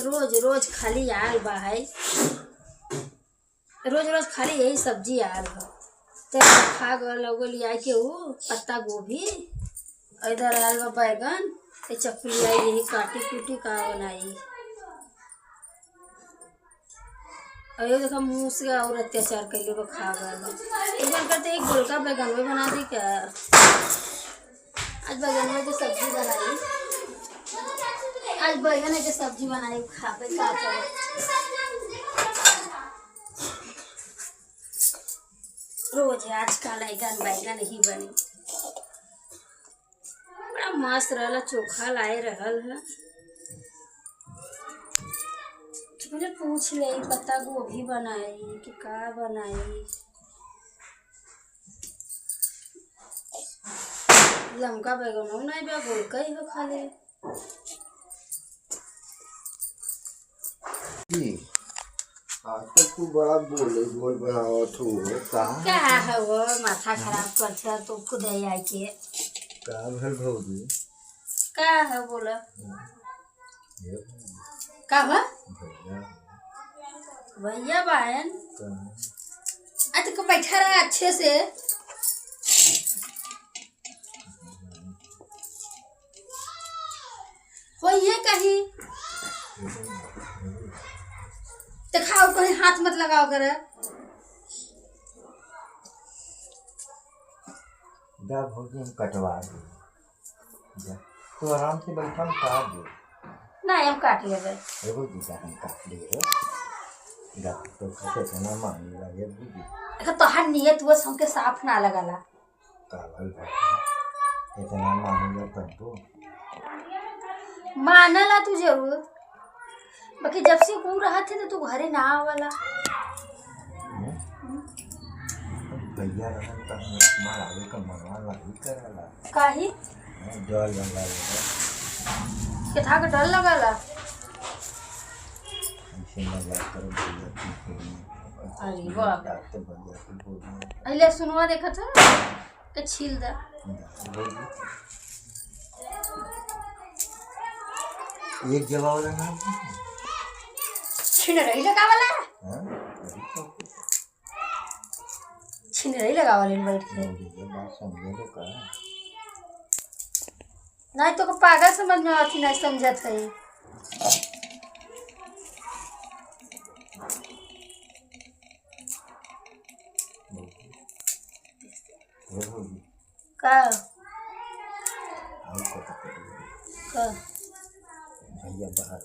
रोज रोज खाली आल बा है, रोज रोज खाली यही सब्जी आल है। तो खा गल आई के वो पत्ता गोभी, इधर आल बा बैगन, चक्कू आई यही काटी कूटी का बनाई। और ये देखो मुँह से और अत्याचार कैले को खा गए। एक बार करते एक गोलका बैगन में बना दी क्या। आज बैगन में जो सब्जी बनाई, आज बैगन की सब्जी बनाई खा पे का करे। रोज आजकल बैगन ही बनी। बड़ा मस्त रहला, चोखा लाए रहल है। मुझे पूछ ले पत्ता गोभी बनाई कि का बनाई। लमका बैगन हो नहीं बा, गोलका ही हो खाली। आजकल तू बड़ा बोल बनावत हो क्या है वो माथा खराब करता तो खुद ही आई के का भर भौजी का है बोला का है भैया बहन। आज तो बैठा रहा अच्छे से। हो ये कहीं दिखाओ, कहीं हाथ मत लगाओ करे। जा भौजी हम कटवा दे, तो आराम से बैठा हम काट दे। नहीं हम काट ले गए। एगो जीता हम काट ले जा तो कैसे ना मानी लगे बुझी। देखो तो हर नियत वो हमके साफ ना लगाला। कावल भाई इतना मानेगा तब तो मानला तू जरूर, बाकी जब से वो रहा थे तो तू घरे ना आवला। भैया रहन त हम मार आगे का मनवा लगी करला काहे डर लगा के था के डर लगाला। ऐसे लगा कर भैया की अरे वाह तो भैया की बोल अइले सुनवा देखा था के छील दा। एक जवाब लेना छिन रही लगावला, छिन रही लगावला इन बैठ के। बात समझे तो का नहीं तो को पागल समझ में आती, नहीं समझत है। का भैया बाहर